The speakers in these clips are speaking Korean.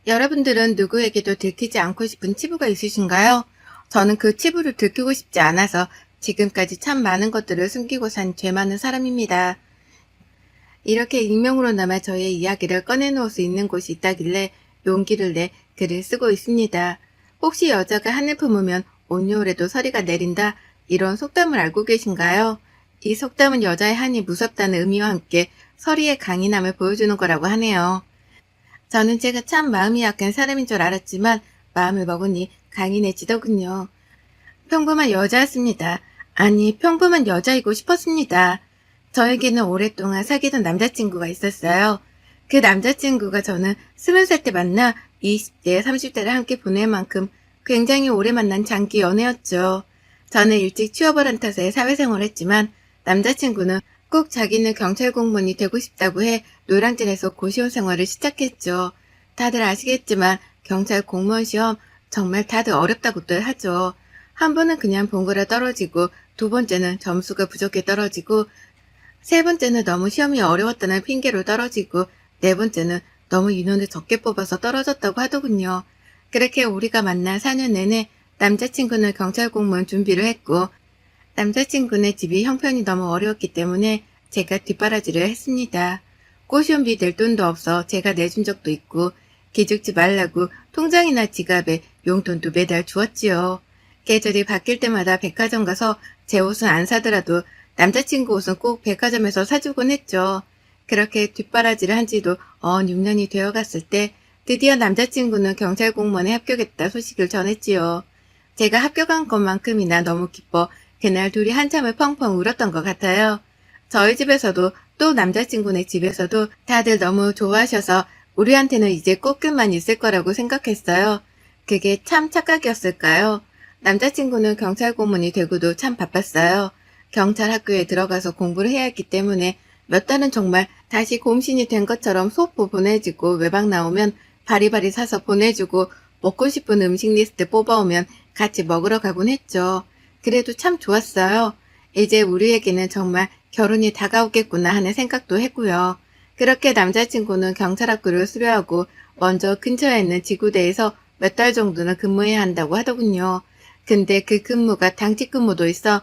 여러분들은 누구에게도 들키지 않고 싶은 치부가 있으신가요? 저는 그 치부를 들키고 싶지 않아서 지금까지 참 많은 것들을 숨기고 산 죄 많은 사람입니다. 이렇게 익명으로나마 저의 이야기를 꺼내놓을 수 있는 곳이 있다길래 용기를 내 글을 쓰고 있습니다. 혹시 여자가 한을 품으면 온요울에도 서리가 내린다, 이런 속담을 알고 계신가요? 이 속담은 여자의 한이 무섭다는 의미와 함께 서리의 강인함을 보여주는 거라고 하네요. 저는 제가 참 마음이 약한 사람인 줄 알았지만 마음을 먹으니 강인해지더군요. 평범한 여자였습니다. 아니, 평범한 여자이고 싶었습니다. 저에게는 오랫동안 사귀던 남자친구가 있었어요. 그 남자친구가 저는 20살 때 만나 20대, 30대를 함께 보낼 만큼 굉장히 오래 만난 장기 연애였죠. 저는 일찍 취업을 한 탓에 사회생활을 했지만 남자친구는 꼭 자기는 경찰 공무원이 되고 싶다고 해 노량진에서 고시원 생활을 시작했죠. 다들 아시겠지만 경찰 공무원 시험 정말 다들 어렵다고들 하죠. 한 번은 그냥 본 거라 떨어지고, 두 번째는 점수가 부족해 떨어지고, 세 번째는 너무 시험이 어려웠다는 핑계로 떨어지고, 네 번째는 너무 인원을 적게 뽑아서 떨어졌다고 하더군요. 그렇게 우리가 만난 4년 내내 남자친구는 경찰 공무원 준비를 했고, 남자친구네 집이 형편이 너무 어려웠기 때문에 제가 뒷바라지를 했습니다. 고시원비 낼 돈도 없어 제가 내준 적도 있고, 기죽지 말라고 통장이나 지갑에 용돈도 매달 주었지요. 계절이 바뀔 때마다 백화점 가서 제 옷은 안 사더라도 남자친구 옷은 꼭 백화점에서 사주곤 했죠. 그렇게 뒷바라지를 한 지도 6년이 되어갔을 때 드디어 남자친구는 경찰 공무원에 합격했다 소식을 전했지요. 제가 합격한 것만큼이나 너무 기뻐 그날 둘이 한참을 펑펑 울었던 것 같아요. 저희 집에서도 또 남자친구네 집에서도 다들 너무 좋아하셔서 우리한테는 이제 꽃끝만 있을 거라고 생각했어요. 그게 참 착각이었을까요? 남자친구는 경찰 고문이 되고도 참 바빴어요. 경찰 학교에 들어가서 공부를 해야 했기 때문에 몇 달은 정말 다시 곰신이 된 것처럼 소포 보내주고, 외박 나오면 바리바리 사서 보내주고, 먹고 싶은 음식 리스트 뽑아오면 같이 먹으러 가곤 했죠. 그래도 참 좋았어요. 이제 우리에게는 정말 결혼이 다가오겠구나 하는 생각도 했고요. 그렇게 남자친구는 경찰학교를 수료하고 먼저 근처에 있는 지구대에서 몇 달 정도는 근무해야 한다고 하더군요. 근데 그 근무가 당직 근무도 있어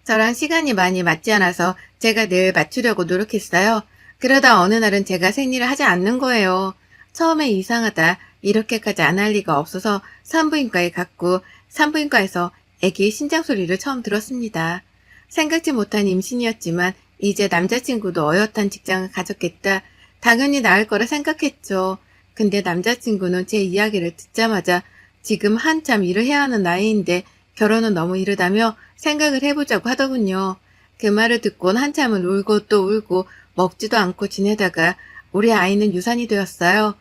저랑 시간이 많이 맞지 않아서 제가 늘 맞추려고 노력했어요. 그러다 어느 날은 제가 생리를 하지 않는 거예요. 처음에 이상하다, 이렇게까지 안 할 리가 없어서 산부인과에 갔고, 산부인과에서 아기의 심장 소리를 처음 들었습니다. 생각지 못한 임신이었지만 이제 남자친구도 어엿한 직장을 가졌겠다, 당연히 나을 거라 생각했죠. 근데 남자친구는 제 이야기를 듣자마자 지금 한참 일을 해야 하는 나이인데 결혼은 너무 이르다며 생각을 해보자고 하더군요. 그 말을 듣곤 한참을 울고 또 울고 먹지도 않고 지내다가 우리 아이는 유산이 되었어요.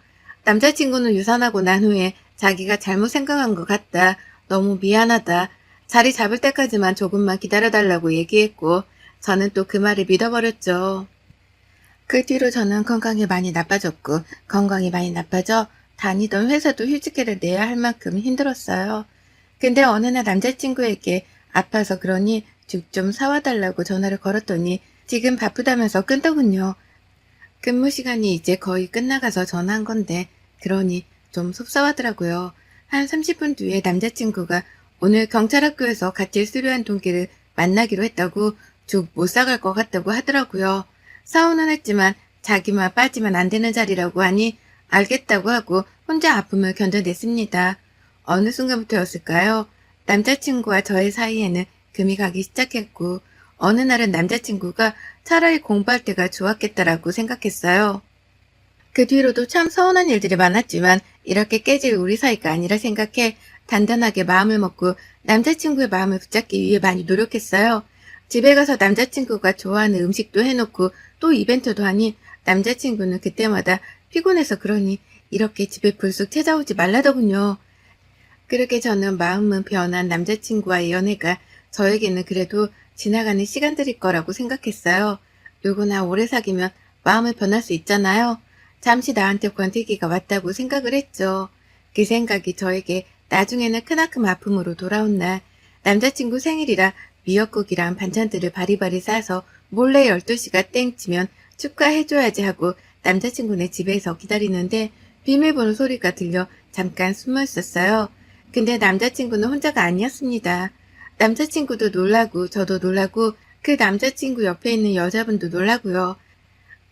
남자친구는 유산하고 난 후에 자기가 잘못 생각한 것 같다, 너무 미안하다, 자리 잡을 때까지만 조금만 기다려달라고 얘기했고, 저는 또 그 말을 믿어버렸죠. 그 뒤로 저는 건강이 많이 나빠졌고, 건강이 많이 나빠져 다니던 회사도 휴직계를 내야 할 만큼 힘들었어요. 근데 어느 날 남자친구에게 아파서 그러니 죽 좀 사와달라고 전화를 걸었더니 지금 바쁘다면서 끊더군요. 근무 시간이 이제 거의 끝나가서 전화한 건데, 그러니 좀 속상하더라고요. 한 30분 뒤에 남자친구가 오늘 경찰학교에서 같이 수료한 동기를 만나기로 했다고 죽 못 사갈 것 같다고 하더라고요. 사오는 했지만 자기만 빠지면 안 되는 자리라고 하니 알겠다고 하고 혼자 아픔을 견뎌냈습니다. 어느 순간부터였을까요? 남자친구와 저의 사이에는 금이 가기 시작했고, 어느 날은 남자친구가 차라리 공부할 때가 좋았겠다라고 생각했어요. 그 뒤로도 참 서운한 일들이 많았지만 이렇게 깨질 우리 사이가 아니라 생각해 단단하게 마음을 먹고 남자친구의 마음을 붙잡기 위해 많이 노력했어요. 집에 가서 남자친구가 좋아하는 음식도 해놓고 또 이벤트도 하니 남자친구는 그때마다 피곤해서 그러니 이렇게 집에 불쑥 찾아오지 말라더군요. 그렇게 저는 마음은 변한 남자친구와의 연애가 저에게는 그래도 지나가는 시간들일 거라고 생각했어요. 누구나 오래 사귀면 마음을 변할 수 있잖아요. 잠시 나한테 권태기가 왔다고 생각을 했죠. 그 생각이 저에게 나중에는 크나큰 아픔으로 돌아온 날, 남자친구 생일이라 미역국이랑 반찬들을 바리바리 싸서 몰래 12시가 땡 치면 축하해줘야지 하고 남자친구네 집에서 기다리는데 비밀번호 소리가 들려 잠깐 숨어 있었어요. 근데 남자친구는 혼자가 아니었습니다. 남자친구도 놀라고 저도 놀라고 그 남자친구 옆에 있는 여자분도 놀라고요.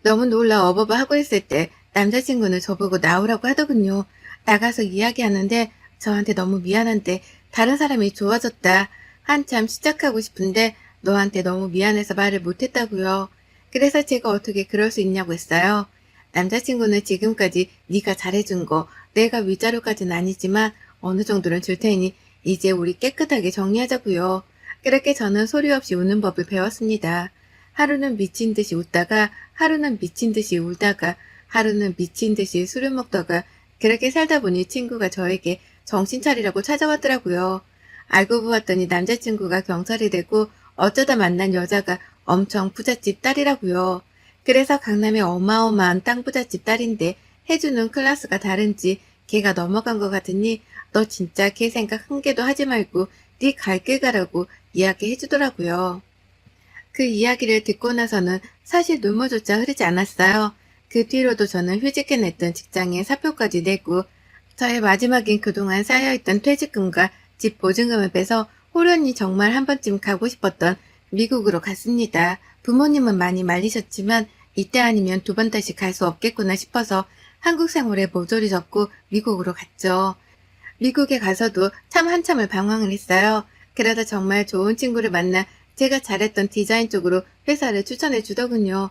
너무 놀라 어버버 하고 있을 때 남자친구는 저보고 나오라고 하더군요. 나가서 이야기하는데 저한테 너무 미안한데 다른 사람이 좋아졌다. 한참 시작하고 싶은데 너한테 너무 미안해서 말을 못했다고요. 그래서 제가 어떻게 그럴 수 있냐고 했어요. 남자친구는 지금까지 네가 잘해준 거 내가 위자료까지는 아니지만 어느 정도는 줄 테니 이제 우리 깨끗하게 정리하자고요. 그렇게 저는 소리 없이 우는 법을 배웠습니다. 하루는 미친 듯이 웃다가 하루는 미친 듯이 울다가 하루는 미친 듯이 술을 먹다가 그렇게 살다 보니 친구가 저에게 정신 차리라고 찾아왔더라고요. 알고 보았더니 남자친구가 경찰이 되고 어쩌다 만난 여자가 엄청 부잣집 딸이라고요. 그래서 강남의 어마어마한 땅 부잣집 딸인데 해주는 클래스가 다른지 걔가 넘어간 것 같으니 너 진짜 걔 생각 한 개도 하지 말고 네 갈 길 가라고 이야기해주더라고요. 그 이야기를 듣고 나서는 사실 눈물조차 흐르지 않았어요. 그 뒤로도 저는 휴직해냈던 직장에 사표까지 내고 저의 마지막인 그동안 쌓여있던 퇴직금과 집 보증금을 빼서 호련히 정말 한 번쯤 가고 싶었던 미국으로 갔습니다. 부모님은 많이 말리셨지만 이때 아니면 두 번 다시 갈 수 없겠구나 싶어서 한국 생활에 모조리 접고 미국으로 갔죠. 미국에 가서도 참 한참을 방황을 했어요. 그러다 정말 좋은 친구를 만나 제가 잘했던 디자인 쪽으로 회사를 추천해 주더군요.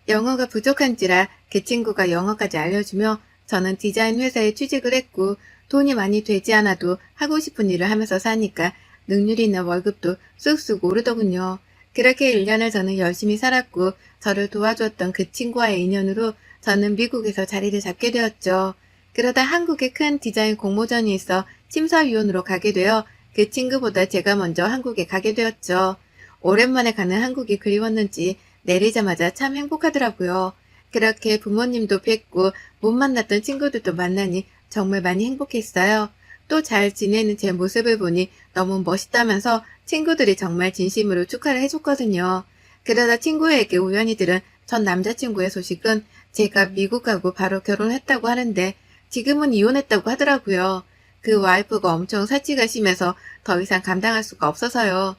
영어가 부족한지라 그 친구가 영어까지 알려주며 저는 디자인 회사에 취직을 했고 돈이 많이 되지 않아도 하고 싶은 일을 하면서 사니까 능률이나 월급도 쑥쑥 오르더군요. 그렇게 1년을 저는 열심히 살았고 저를 도와주었던 그 친구와의 인연으로 저는 미국에서 자리를 잡게 되었죠. 그러다 한국에 큰 디자인 공모전이 있어 심사위원으로 가게 되어 그 친구보다 제가 먼저 한국에 가게 되었죠. 오랜만에 가는 한국이 그리웠는지 내리자마자 참 행복하더라고요. 그렇게 부모님도 뵙고 못 만났던 친구들도 만나니 정말 많이 행복했어요. 또 잘 지내는 제 모습을 보니 너무 멋있다면서 친구들이 정말 진심으로 축하를 해줬거든요. 그러다 친구에게 우연히 들은 전 남자친구의 소식은 제가 미국 가고 바로 결혼했다고 하는데 지금은 이혼했다고 하더라고요. 그 와이프가 엄청 사치가 심해서 더 이상 감당할 수가 없어서요.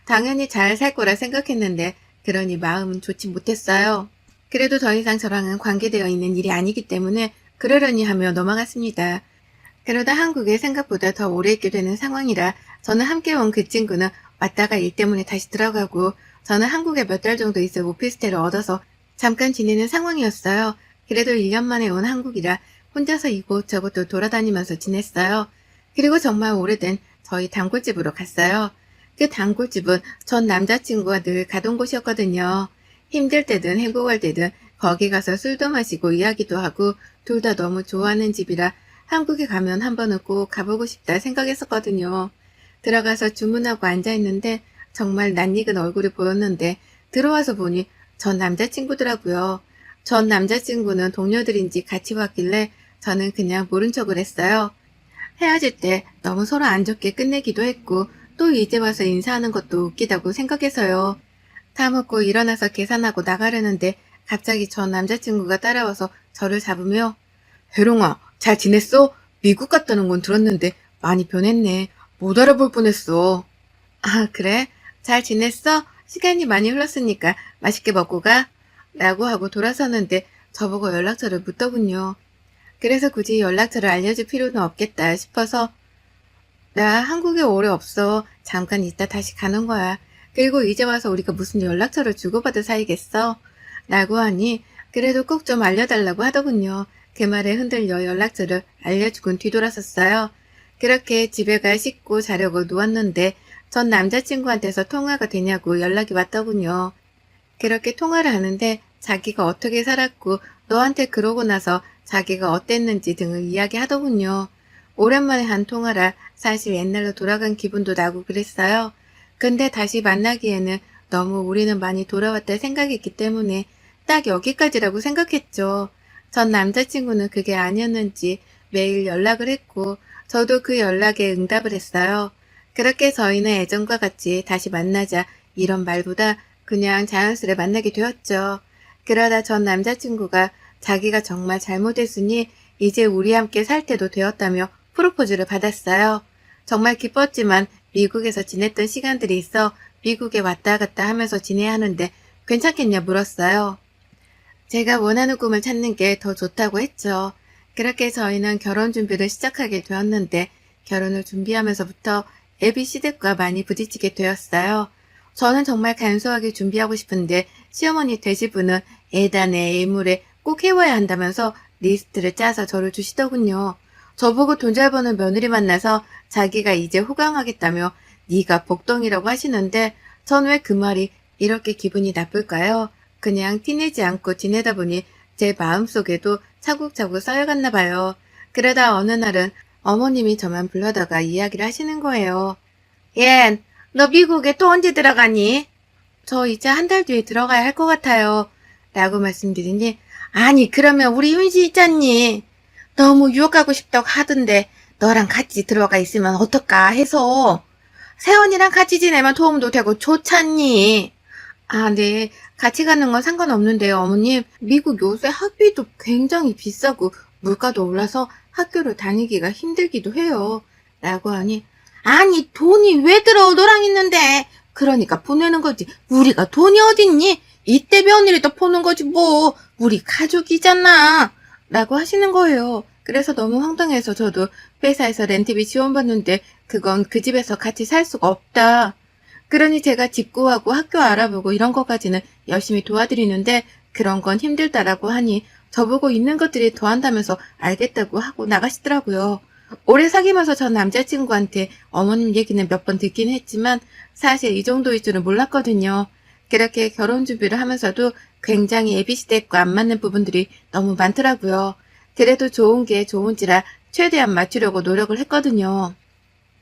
당연히 잘 살 거라 생각했는데 그러니 마음은 좋지 못했어요. 그래도 더 이상 저랑은 관계되어 있는 일이 아니기 때문에 그러려니 하며 넘어갔습니다. 그러다 한국에 생각보다 더 오래 있게 되는 상황이라 저는 함께 온 그 친구는 왔다가 일 때문에 다시 들어가고 저는 한국에 몇 달 정도 있어 오피스텔을 얻어서 잠깐 지내는 상황이었어요. 그래도 1년 만에 온 한국이라 혼자서 이곳저곳도 돌아다니면서 지냈어요. 그리고 정말 오래된 저희 단골집으로 갔어요. 그 단골집은 전 남자친구가 늘 가던 곳이었거든요. 힘들 때든 행복할 때든 거기 가서 술도 마시고 이야기도 하고 둘 다 너무 좋아하는 집이라 한국에 가면 한 번은 꼭 가보고 싶다 생각했었거든요. 들어가서 주문하고 앉아있는데 정말 낯익은 얼굴이 보였는데 들어와서 보니 전 남자친구더라고요. 전 남자친구는 동료들인지 같이 왔길래 저는 그냥 모른 척을 했어요. 헤어질 때 너무 서로 안 좋게 끝내기도 했고 또 이제 와서 인사하는 것도 웃기다고 생각해서요. 다 먹고 일어나서 계산하고 나가려는데 갑자기 전 남자친구가 따라와서 저를 잡으며 혜롱아, 잘 지냈어? 미국 갔다는 건 들었는데 많이 변했네. 못 알아볼 뻔했어. 아, 그래? 잘 지냈어? 시간이 많이 흘렀으니까 맛있게 먹고 가. 라고 하고 돌아서는데 저보고 연락처를 묻더군요. 그래서 굳이 연락처를 알려줄 필요는 없겠다 싶어서 나 한국에 오래 없어. 잠깐 있다 다시 가는 거야. 그리고 이제 와서 우리가 무슨 연락처를 주고받을 사이겠어? 라고 하니 그래도 꼭 좀 알려달라고 하더군요. 그 말에 흔들려 연락처를 알려주곤 뒤돌아섰어요. 그렇게 집에 가 씻고 자려고 누웠는데 전 남자친구한테서 통화가 되냐고 연락이 왔더군요. 그렇게 통화를 하는데 자기가 어떻게 살았고 너한테 그러고 나서 자기가 어땠는지 등을 이야기하더군요. 오랜만에 한 통화라 사실 옛날로 돌아간 기분도 나고 그랬어요. 근데 다시 만나기에는 너무 우리는 많이 돌아왔다 생각했기 때문에 딱 여기까지라고 생각했죠. 전 남자친구는 그게 아니었는지 매일 연락을 했고 저도 그 연락에 응답을 했어요. 그렇게 저희는 예전과 같이 다시 만나자 이런 말보다 그냥 자연스레 만나게 되었죠. 그러다 전 남자친구가 자기가 정말 잘못했으니 이제 우리 함께 살 때도 되었다며 프로포즈를 받았어요. 정말 기뻤지만 미국에서 지냈던 시간들이 있어 미국에 왔다 갔다 하면서 지내야 하는데 괜찮겠냐 물었어요. 제가 원하는 꿈을 찾는 게 더 좋다고 했죠. 그렇게 저희는 결혼 준비를 시작하게 되었는데 결혼을 준비하면서부터 ABC댁과 많이 부딪히게 되었어요. 저는 정말 간소하게 준비하고 싶은데 시어머니 되시분은 예단에 예물에 꼭 해와야 한다면서 리스트를 짜서 저를 주시더군요. 저보고 돈 잘 버는 며느리 만나서 자기가 이제 호강하겠다며 네가 복덩이라고 하시는데 전 왜 그 말이 이렇게 기분이 나쁠까요? 그냥 티내지 않고 지내다 보니 제 마음속에도 차곡차곡 쌓여갔나 봐요. 그러다 어느 날은 어머님이 저만 불러다가 이야기를 하시는 거예요. 얜, 너 미국에 또 언제 들어가니? 저 이제 한 달 뒤에 들어가야 할 것 같아요. 라고 말씀드리니, 아니 그러면 우리 윤씨 있잖니. 너무 유학 가고 싶다고 하던데 너랑 같이 들어가 있으면 어떨까 해서 세원이랑 같이 지내면 도움도 되고 좋잖니. 아, 네. 같이 가는 건 상관없는데요, 어머님. 미국 요새 학비도 굉장히 비싸고 물가도 올라서 학교를 다니기가 힘들기도 해요. 라고 하니, 아니, 돈이 왜 들어, 너랑 있는데. 그러니까 보내는 거지. 우리가 돈이 어딨니? 이때 며느리도 보는 거지, 뭐. 우리 가족이잖아. 라고 하시는 거예요. 그래서 너무 황당해서 저도 회사에서 렌트비 지원받는데 그건 그 집에서 같이 살 수가 없다. 그러니 제가 집 구하고 학교 알아보고 이런 것까지는 열심히 도와드리는데 그런 건 힘들다라고 하니 저보고 있는 것들이 더한다면서 알겠다고 하고 나가시더라고요. 오래 사귀면서 전 남자친구한테 어머님 얘기는 몇 번 듣긴 했지만 사실 이 정도일 줄은 몰랐거든요. 그렇게 결혼 준비를 하면서도 굉장히 ABC댁과 안 맞는 부분들이 너무 많더라고요. 그래도 좋은 게 좋은지라 최대한 맞추려고 노력을 했거든요.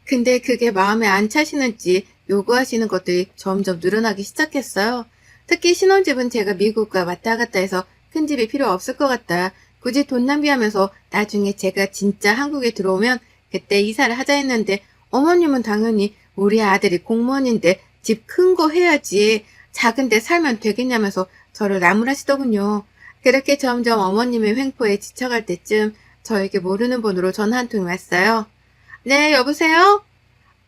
근데 그게 마음에 안 차시는지 요구하시는 것들이 점점 늘어나기 시작했어요. 특히 신혼집은 제가 미국과 왔다 갔다 해서 큰 집이 필요 없을 것 같다. 굳이 돈 낭비하면서 나중에 제가 진짜 한국에 들어오면 그때 이사를 하자 했는데 어머님은 당연히 우리 아들이 공무원인데 집 큰 거 해야지 작은 데 살면 되겠냐면서 저를 나무라시더군요. 그렇게 점점 어머님의 횡포에 지쳐갈 때쯤 저에게 모르는 번호로 전화 한 통이 왔어요. 네, 여보세요?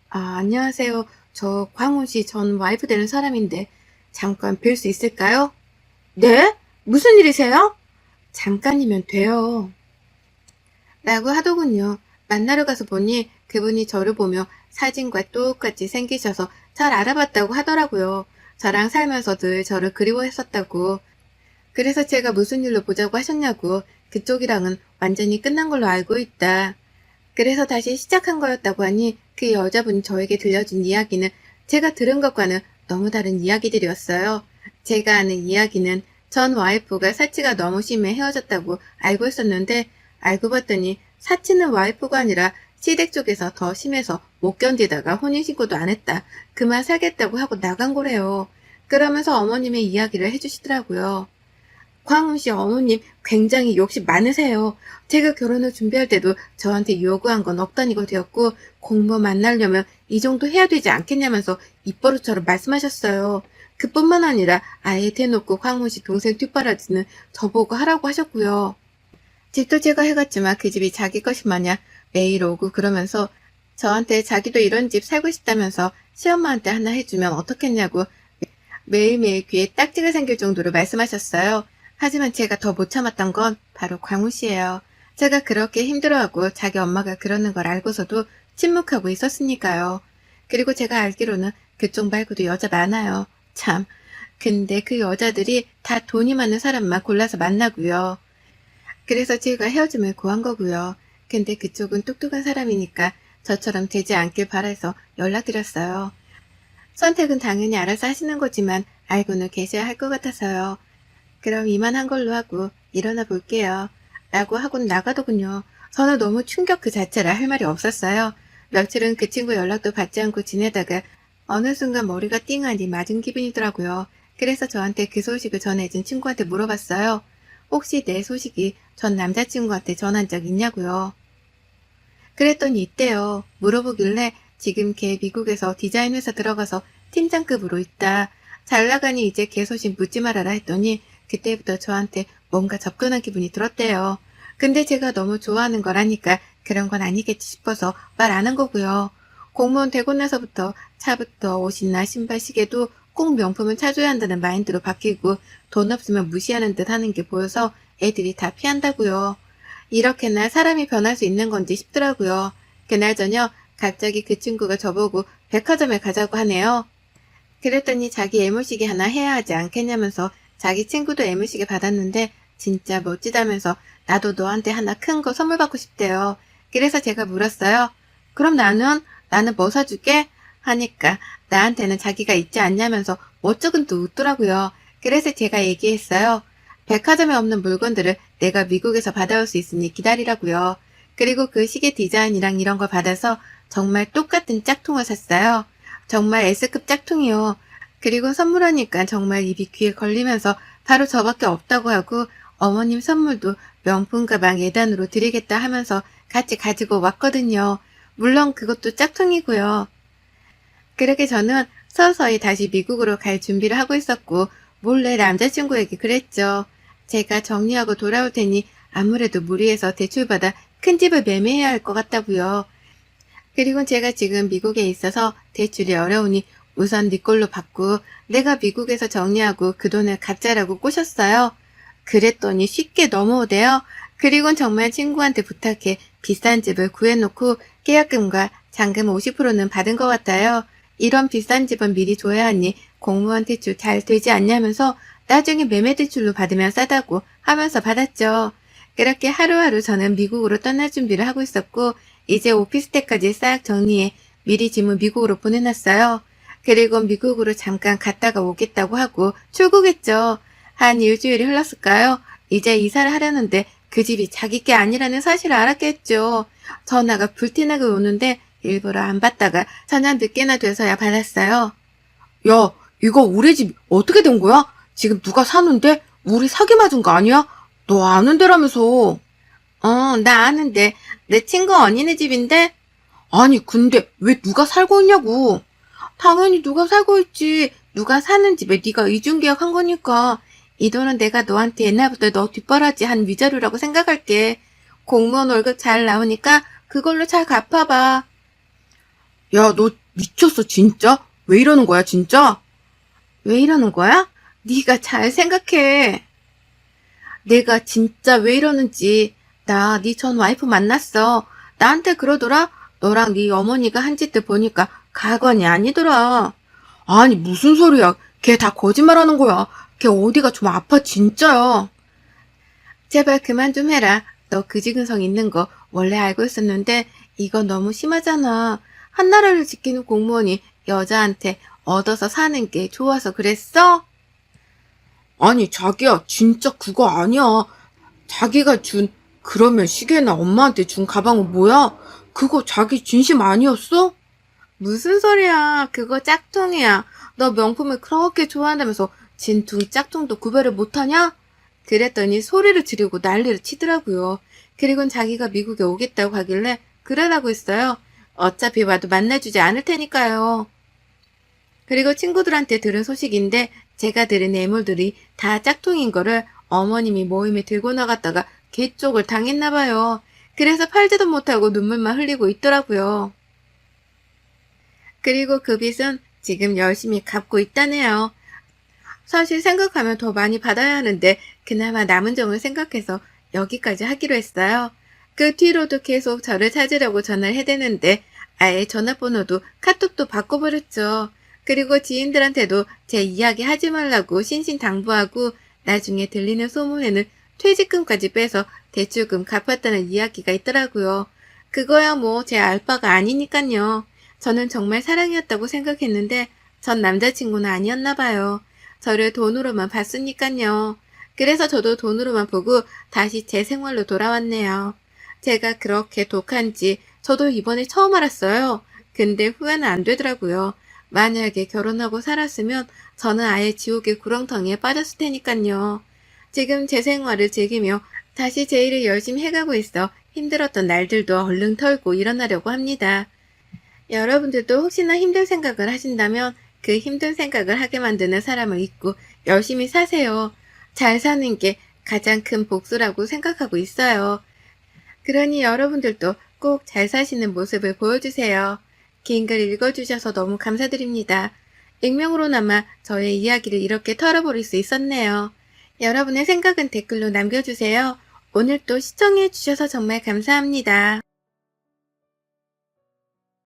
아, 안녕하세요. 저 광훈 씨 전 와이프 되는 사람인데 잠깐 뵐 수 있을까요? 네? 무슨 일이세요? 잠깐이면 돼요. 라고 하더군요. 만나러 가서 보니 그분이 저를 보며 사진과 똑같이 생기셔서 잘 알아봤다고 하더라고요. 저랑 살면서 늘 저를 그리워했었다고. 그래서 제가 무슨 일로 보자고 하셨냐고. 그쪽이랑은 완전히 끝난 걸로 알고 있다. 그래서 다시 시작한 거였다고 하니 그 여자분이 저에게 들려준 이야기는 제가 들은 것과는 너무 다른 이야기들이었어요. 제가 아는 이야기는 전 와이프가 사치가 너무 심해 헤어졌다고 알고 있었는데 알고 봤더니 사치는 와이프가 아니라 시댁 쪽에서 더 심해서 못 견디다가 혼인신고도 안 했다. 그만 살겠다고 하고 나간 거래요. 그러면서 어머님의 이야기를 해주시더라고요. 광훈 씨 어머님 굉장히 욕심 많으세요. 제가 결혼을 준비할 때도 저한테 요구한 건 없다니까 되었고 공무원 만나려면 이 정도 해야 되지 않겠냐면서 입버릇처럼 말씀하셨어요. 그뿐만 아니라 아예 대놓고 광훈 씨 동생 뒷바라지는 저보고 하라고 하셨고요. 집도 제가 해갔지만 그 집이 자기 것이 마냥 매일 오고 그러면서 저한테 자기도 이런 집 살고 싶다면서 시엄마한테 하나 해주면 어떻겠냐고 매일매일 귀에 딱지가 생길 정도로 말씀하셨어요. 하지만 제가 더 못 참았던 건 바로 광우 씨예요. 제가 그렇게 힘들어하고 자기 엄마가 그러는 걸 알고서도 침묵하고 있었으니까요. 그리고 제가 알기로는 그쪽 말고도 여자 많아요. 참. 근데 그 여자들이 다 돈이 많은 사람만 골라서 만나고요. 그래서 제가 헤어짐을 고한 거고요. 근데 그쪽은 똑똑한 사람이니까 저처럼 되지 않길 바라서 연락드렸어요. 선택은 당연히 알아서 하시는 거지만 알고는 계셔야 할 것 같아서요. 그럼 이만한 걸로 하고 일어나 볼게요. 라고 하고는 나가더군요. 저는 너무 충격 그 자체라 할 말이 없었어요. 며칠은 그 친구 연락도 받지 않고 지내다가 어느 순간 머리가 띵하니 맞은 기분이더라고요. 그래서 저한테 그 소식을 전해준 친구한테 물어봤어요. 혹시 내 소식이 전 남자친구한테 전한 적 있냐고요. 그랬더니 있대요. 물어보길래 지금 걔 미국에서 디자인 회사 들어가서 팀장급으로 있다. 잘 나가니 이제 걔 소식 묻지 말아라 했더니 그때부터 저한테 뭔가 접근한 기분이 들었대요. 근데 제가 너무 좋아하는 거라니까 그런 건 아니겠지 싶어서 말 안 한 거고요. 공무원 되고 나서부터 차부터 옷이나 신발, 시계도 꼭 명품을 차줘야 한다는 마인드로 바뀌고 돈 없으면 무시하는 듯 하는 게 보여서 애들이 다 피한다고요. 이렇게나 사람이 변할 수 있는 건지 싶더라고요. 그날 저녁 갑자기 그 친구가 저보고 백화점에 가자고 하네요. 그랬더니 자기 애무시계 하나 해야 하지 않겠냐면서 자기 친구도 애무시계 받았는데 진짜 멋지다면서 나도 너한테 하나 큰 거 선물 받고 싶대요. 그래서 제가 물었어요. 그럼 나는 뭐 사줄게? 하니까 나한테는 자기가 있지 않냐면서 멋쩍은 또 웃더라고요. 그래서 제가 얘기했어요. 백화점에 없는 물건들을 내가 미국에서 받아올 수 있으니 기다리라고요. 그리고 그 시계 디자인이랑 이런 걸 받아서 정말 똑같은 짝퉁을 샀어요. 정말 S급 짝퉁이요. 그리고 선물하니까 정말 입이 귀에 걸리면서 바로 저밖에 없다고 하고 어머님 선물도 명품 가방 예단으로 드리겠다 하면서 같이 가지고 왔거든요. 물론 그것도 짝퉁이고요. 그렇게 저는 서서히 다시 미국으로 갈 준비를 하고 있었고 몰래 남자친구에게 그랬죠. 제가 정리하고 돌아올 테니 아무래도 무리해서 대출받아 큰 집을 매매해야 할 것 같다고요. 그리고 제가 지금 미국에 있어서 대출이 어려우니 우선 네 걸로 받고 내가 미국에서 정리하고 그 돈을 갚자라고 꼬셨어요. 그랬더니 쉽게 넘어오대요. 그리곤 정말 친구한테 부탁해 비싼 집을 구해놓고 계약금과 잔금 50%는 받은 것 같아요. 이런 비싼 집은 미리 줘야 하니 공무원 대출 잘 되지 않냐면서 나중에 매매 대출로 받으면 싸다고 하면서 받았죠. 그렇게 하루하루 저는 미국으로 떠날 준비를 하고 있었고 이제 오피스텔까지 싹 정리해 미리 짐을 미국으로 보내놨어요. 그리고 미국으로 잠깐 갔다가 오겠다고 하고 출국했죠. 한 일주일이 흘렀을까요? 이제 이사를 하려는데 그 집이 자기 게 아니라는 사실을 알았겠죠. 전화가 불티나게 오는데 일부러 안 받다가 저녁 늦게나 돼서야 받았어요. 야, 이거 우리 집 어떻게 된 거야? 지금 누가 사는데? 우리 사기 맞은 거 아니야? 너 아는 데라면서. 나 아는데 내 친구 언니네 집인데 아니, 근데 왜 누가 살고 있냐고. 당연히 누가 살고 있지. 누가 사는 집에 네가 이중계약 한 거니까. 이 돈은 내가 너한테 옛날부터 너 뒷바라지 한 위자료라고 생각할게. 공무원 월급 잘 나오니까 그걸로 잘 갚아봐. 야, 너 미쳤어, 진짜? 왜 이러는 거야, 진짜? 왜 이러는 거야? 네가 잘 생각해. 내가 진짜 왜 이러는지. 나 네 전 와이프 만났어. 나한테 그러더라. 너랑 네 어머니가 한 짓들 보니까 가관이 아니더라. 아니, 무슨 소리야. 걔 다 거짓말하는 거야. 걔 어디가 좀 아파, 진짜야. 제발 그만 좀 해라. 너 그지근성 있는 거 원래 알고 있었는데 이거 너무 심하잖아. 한나라를 지키는 공무원이 여자한테 얻어서 사는 게 좋아서 그랬어? 아니, 자기야, 진짜 그거 아니야. 자기가 그러면 시계나 엄마한테 준 가방은 뭐야? 그거 자기 진심 아니었어? 무슨 소리야. 그거 짝퉁이야. 너 명품을 그렇게 좋아한다면서 진퉁 짝퉁도 구별을 못하냐? 그랬더니 소리를 지르고 난리를 치더라고요. 그리곤 자기가 미국에 오겠다고 하길래 그러라고 했어요. 어차피 와도 만나주지 않을 테니까요. 그리고 친구들한테 들은 소식인데 제가 들은 뇌물들이 다 짝퉁인 거를 어머님이 모임에 들고 나갔다가 개쪽을 당했나 봐요. 그래서 팔지도 못하고 눈물만 흘리고 있더라고요. 그리고 그 빚은 지금 열심히 갚고 있다네요. 사실 생각하면 더 많이 받아야 하는데 그나마 남은 정을 생각해서 여기까지 하기로 했어요. 그 뒤로도 계속 저를 찾으려고 전화를 해대는데 아예 전화번호도 카톡도 바꿔버렸죠. 그리고 지인들한테도 제 이야기 하지 말라고 신신당부하고 나중에 들리는 소문에는 퇴직금까지 빼서 대출금 갚았다는 이야기가 있더라고요. 그거야 뭐 제 알바가 아니니깐요. 저는 정말 사랑이었다고 생각했는데 전 남자친구는 아니었나 봐요. 저를 돈으로만 봤으니깐요. 그래서 저도 돈으로만 보고 다시 제 생활로 돌아왔네요. 제가 그렇게 독한지 저도 이번에 처음 알았어요. 근데 후회는 안 되더라고요. 만약에 결혼하고 살았으면 저는 아예 지옥의 구렁텅이에 빠졌을 테니깐요. 지금 제 생활을 즐기며 다시 제 일을 열심히 해가고 있어 힘들었던 날들도 얼른 털고 일어나려고 합니다. 여러분들도 혹시나 힘든 생각을 하신다면 그 힘든 생각을 하게 만드는 사람을 잊고 열심히 사세요. 잘 사는 게 가장 큰 복수라고 생각하고 있어요. 그러니 여러분들도 꼭 잘 사시는 모습을 보여주세요. 긴 글 읽어주셔서 너무 감사드립니다. 익명으로나마 저의 이야기를 이렇게 털어버릴 수 있었네요. 여러분의 생각은 댓글로 남겨주세요. 오늘 또 시청해주셔서 정말 감사합니다.